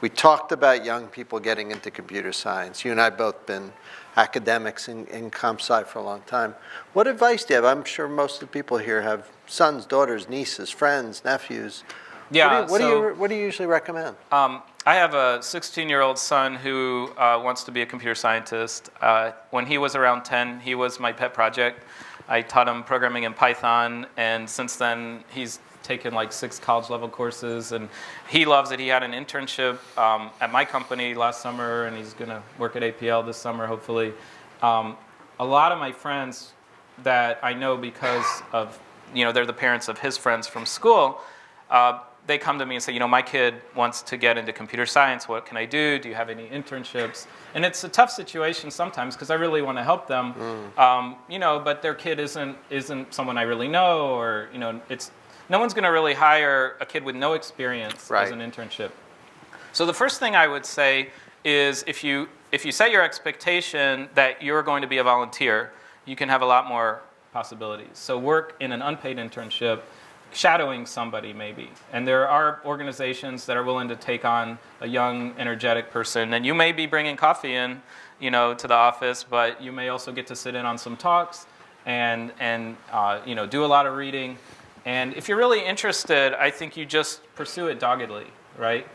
We talked about young people getting into computer science. You and I both been academics in comp sci for a long time. What advice do you have? I'm sure most of the people here have sons, daughters, nieces, friends, nephews. Yeah. What do you usually recommend? I have a 16-year-old son who wants to be a computer scientist. When he was around 10, he was my pet project. I taught him programming in Python, and since then he's taken like 6 college-level courses, and he loves it. He had an internship at my company last summer, and he's going to work at APL this summer, hopefully. A lot of my friends that I know because of, they're the parents of his friends from school, they come to me and say, my kid wants to get into computer science. What can I do? Do you have any internships? And it's a tough situation sometimes because I really want to help them, but their kid isn't someone I really know, or no one's going to really hire a kid with no experience as an internship. So the first thing I would say is if you set your expectation that you're going to be a volunteer, you can have a lot more possibilities. So work in an unpaid internship, shadowing somebody maybe. And there are organizations that are willing to take on a young, energetic person. And you may be bringing coffee in, to the office, but you may also get to sit in on some talks and do a lot of reading. And if you're really interested, I think you just pursue it doggedly, right?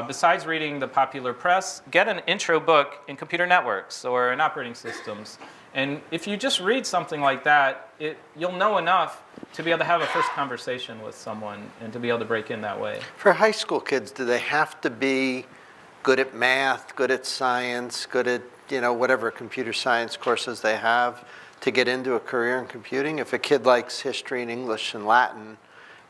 Besides reading the popular press, get an intro book in computer networks or in operating systems. And if you just read something like that, you'll know enough to be able to have a first conversation with someone and to be able to break in that way. For high school kids, do they have to be good at math, good at science, good at whatever computer science courses they have to get into a career in computing? If a kid likes history and English and Latin,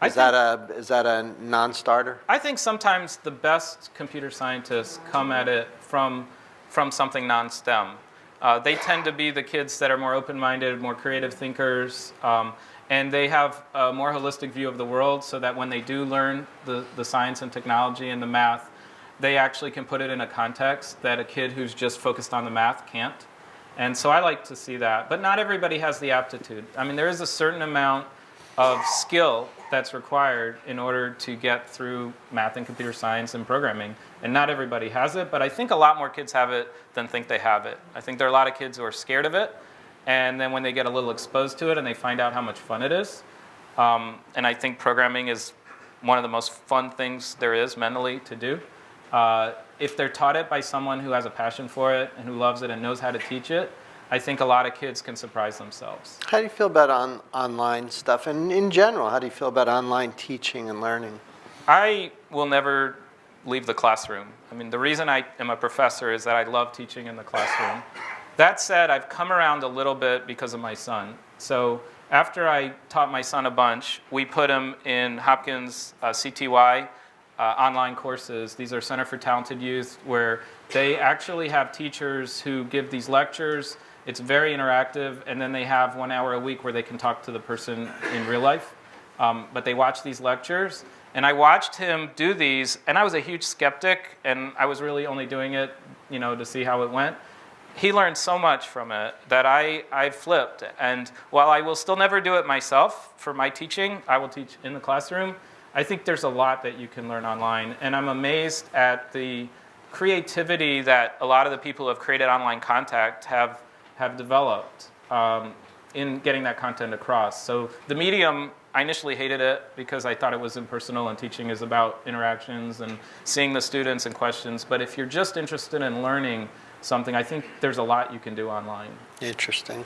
is that a non-starter? I think sometimes the best computer scientists come at it from something non-STEM. They tend to be the kids that are more open-minded, more creative thinkers, and they have a more holistic view of the world, so that when they do learn the science and technology and the math, they actually can put it in a context that a kid who's just focused on the math can't. And so I like to see that. But not everybody has the aptitude. I mean, there is a certain amount of skill that's required in order to get through math and computer science and programming. And not everybody has it, but I think a lot more kids have it than think they have it. I think there are a lot of kids who are scared of it, and then when they get a little exposed to it and they find out how much fun it is, and I think programming is one of the most fun things there is mentally to do. If they're taught it by someone who has a passion for it and who loves it and knows how to teach it, I think a lot of kids can surprise themselves. How do you feel about online stuff? And in general, how do you feel about online teaching and learning? I will never leave the classroom. I mean, the reason I am a professor is that I love teaching in the classroom. That said, I've come around a little bit because of my son. So after I taught my son a bunch, we put him in Hopkins CTY online courses. These are Center for Talented Youth, where they actually have teachers who give these lectures. It's very interactive, and then they have 1 hour a week where they can talk to the person in real life. But they watch these lectures, and I watched him do these, and I was a huge skeptic, and I was really only doing it, to see how it went. He learned so much from it that I flipped. And while I will still never do it myself for my teaching, I will teach in the classroom. I think there's a lot that you can learn online, and I'm amazed at the creativity that a lot of the people who have created online content have developed in getting that content across. So the medium, I initially hated it because I thought it was impersonal, and teaching is about interactions and seeing the students and questions. But if you're just interested in learning something, I think there's a lot you can do online. Interesting.